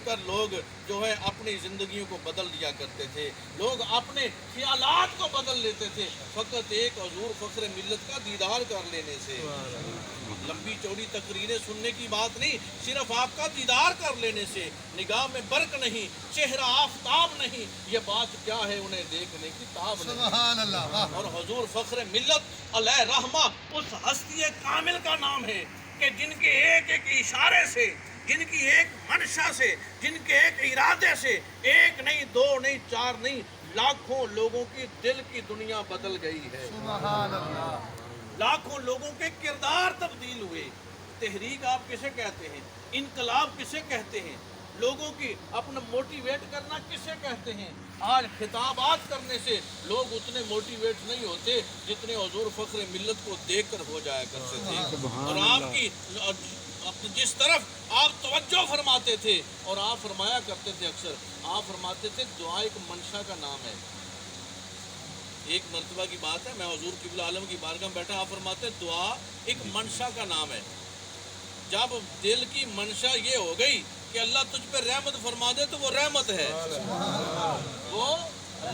کر لوگ جو ہے اپنی زندگیوں کو بدل دیا کرتے تھے، لوگ اپنے خیالات کو بدل لیتے تھے فقط ایک حضور فخر ملت کا دیدار کر لینے سے۔ لمبی چوڑی تقریریں سننے کی بات نہیں، صرف آپ کا دیدار کر لینے سے، نگاہ میں برق نہیں، چہرہ آفتاب نہیں، یہ بات کیا ہے انہیں دیکھنے کی تاب نہیں۔ سبحان اللہ۔ اور حضور فخر ملت علیہ رحمہ اس ہستی کامل کا نام ہے کہ جن کے ایک ایک اشارے سے، جن کی ایک منشا سے، جن کے ایک ارادے سے، ایک نہیں، دو نہیں، چار نہیں، لاکھوں لوگوں کی دل کی دنیا بدل گئی ہے، سبحان اللہ۔ لاکھوں لوگوں کے کردار تبدیل ہوئے۔ تحریک آپ کسے کہتے ہیں؟ انقلاب کسے کہتے ہیں؟ لوگوں کی اپنا موٹیویٹ کرنا کسے کہتے ہیں؟ آج خطابات کرنے سے لوگ اتنے موٹیویٹ نہیں ہوتے جتنے حضور فخر ملت کو دیکھ کر ہو جایا کرتے تھے۔ اور آپ کی جس طرف آپ توجہ فرماتے تھے، اور آپ فرمایا کرتے تھے، اکثر آپ فرماتے تھے دعا ایک منشا کا نام ہے۔ ایک مرتبہ کی بات ہے، میں حضور قبلہ عالم کی بارگاہ میں بیٹھا، آپ فرماتے دعا ایک منشا کا نام ہے۔ جب دل کی منشا یہ ہو گئی کہ اللہ تجھ پہ رحمت فرما دے تو وہ رحمت ہے، وہ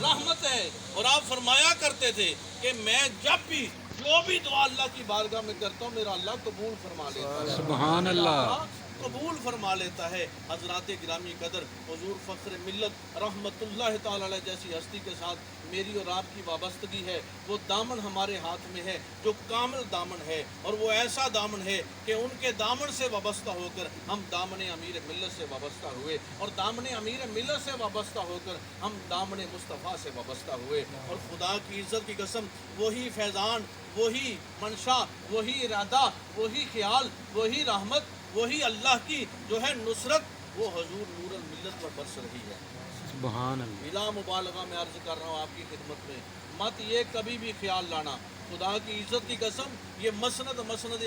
رحمت ہے۔ اور آپ فرمایا کرتے تھے کہ میں جب بھی جو بھی دعا اللہ کی بارگاہ میں کرتا ہوں میرا اللہ قبول فرما لیتا ہے، سبحان اللہ۔ قبول فرما لیتا ہے۔ حضرات گرامی قدر، حضور فخر ملت رحمت اللہ تعالی علیہ جیسی ہستی کے ساتھ میری اور آپ کی وابستگی ہے، وہ دامن ہمارے ہاتھ میں ہے جو کامل دامن ہے، اور وہ ایسا دامن ہے کہ ان کے دامن سے وابستہ ہو کر ہم دامن امیر ملت سے وابستہ ہوئے، اور دامن امیر ملت سے وابستہ ہو کر ہم دامن مصطفیٰ سے وابستہ ہوئے۔ اور خدا کی عزت کی قسم، وہی فیضان، وہی منشا، وہی ارادہ، وہی خیال، وہی رحمت، وہی اللہ کی جو ہے نصرت، وہ حضور نور الملت پر برس رہی ہے۔ سبحان اللہ۔ بلا مبالغہ میں عرض کر رہا ہوں آپ کی خدمت میں، مت یہ کبھی بھی خیال لانا، خدا کی عزت کی قسم یہ مسند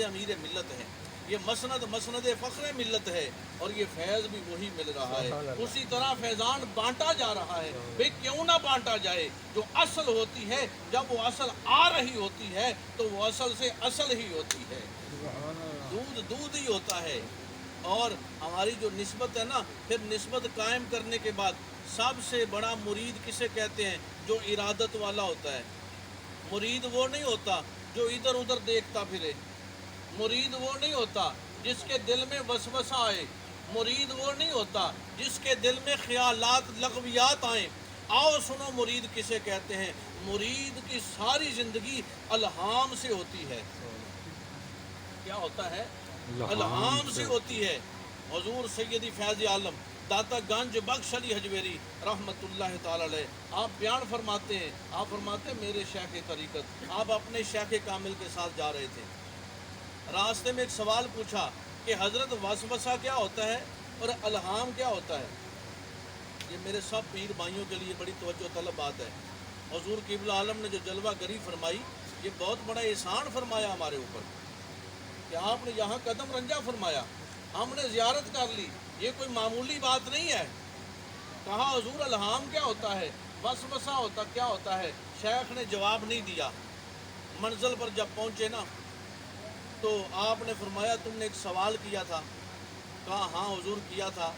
امیر ملت ہے، یہ مسند فخر ملت ہے، اور یہ فیض بھی وہی مل رہا ہے، اسی طرح فیضان بانٹا جا رہا ہے۔ بھئی کیوں نہ بانٹا جائے؟ جو اصل ہوتی ہے، جب وہ اصل آ رہی ہوتی ہے تو وہ اصل سے اصل ہی ہوتی ہے، دودھ ہی ہوتا ہے۔ اور ہماری جو نسبت ہے نا، پھر نسبت قائم کرنے کے بعد سب سے بڑا مرید کسے کہتے ہیں؟ جو ارادت والا ہوتا ہے۔ مرید وہ نہیں ہوتا جو ادھر ادھر دیکھتا پھرے، مرید وہ نہیں ہوتا جس کے دل میں وسوسہ آئے، مرید وہ نہیں ہوتا جس کے دل میں خیالات لغویات آئیں۔ آؤ سنو مرید کسے کہتے ہیں؟ مرید کی ساری زندگی الہام سے ہوتی ہے۔ کیا ہوتا ہے؟ الہام سے ہوتی ہے۔ حضور سیدی فیض عالم داتا گنج بخش علی حجویری رحمت اللہ تعالی علیہ آپ بیان فرماتے ہیں، آپ فرماتے ہیں میرے شیخ طریقت، آپ اپنے شیخ کامل کے ساتھ جا رہے تھے، راستے میں ایک سوال پوچھا کہ حضرت وسوسہ کیا ہوتا ہے اور الہام کیا ہوتا ہے؟ یہ میرے سب پیر بھائیوں کے لیے بڑی توجہ طلب بات ہے۔ حضور قبلہ عالم نے جو جلوہ گری فرمائی، یہ بہت بڑا احسان فرمایا ہمارے اوپر کہ آپ نے یہاں قدم رنجا فرمایا، ہم نے زیارت کر لی، یہ کوئی معمولی بات نہیں ہے۔ کہا حضور الہام کیا ہوتا ہے، وسوسہ ہوتا کیا ہوتا ہے؟ شیخ نے جواب نہیں دیا۔ منزل پر جب پہنچے نا تو آپ نے فرمایا تم نے ایک سوال کیا تھا؟ کہا ہاں حضور کیا تھا،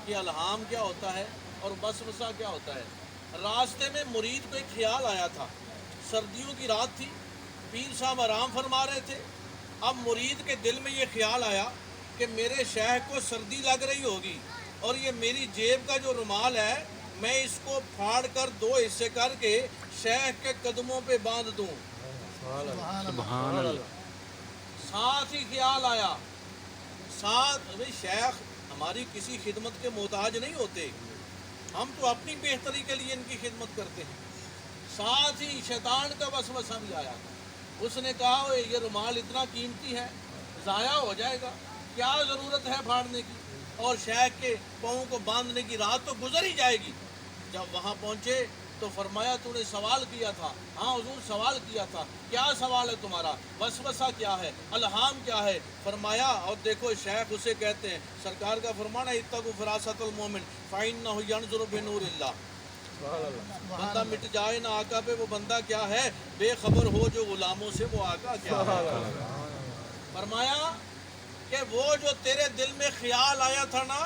کہ الہام کیا ہوتا ہے اور وسوسہ کیا ہوتا ہے؟ راستے میں مرید کو ایک خیال آیا تھا، سردیوں کی رات تھی، پیر صاحب آرام فرما رہے تھے، اب مرید کے دل میں یہ خیال آیا کہ میرے شیخ کو سردی لگ رہی ہوگی، اور یہ میری جیب کا جو رومال ہے میں اس کو پھاڑ کر دو حصے کر کے شیخ کے قدموں پہ باندھ دوں۔ سبحان اللہ۔ ساتھ ہی خیال آیا، ساتھ بھئی شیخ ہماری کسی خدمت کے محتاج نہیں ہوتے، ہم تو اپنی بہتری کے لیے ان کی خدمت کرتے ہیں۔ ساتھ ہی شیطان کا وسوسہ بھی آیا، اس نے کہا یہ رومال اتنا قیمتی ہے ضائع ہو جائے گا، کیا ضرورت ہے پھاڑنے کی، اور شیخ کے پاؤں کو باندھنے کی رات تو گزر ہی جائے گی۔ جب وہاں پہنچے تو فرمایا تو نے سوال کیا تھا؟ ہاں حضور سوال کیا تھا۔ کیا سوال ہے تمہارا؟ وسوسہ کیا ہے؟ الہام کیا ہے؟ فرمایا، اور دیکھو شیخ اسے کہتے ہیں، سرکار کا فرمانا اتقوا فراست المومن فإنہ ینظر بنور اللہ، بندہ مٹ جائے نہ آقا پہ، وہ بندہ کیا ہے؟ بے خبر ہو جو غلاموں سے، وہ آقا کیا ہے۔ فرمایا کہ وہ جو تیرے دل میں خیال آیا تھا نا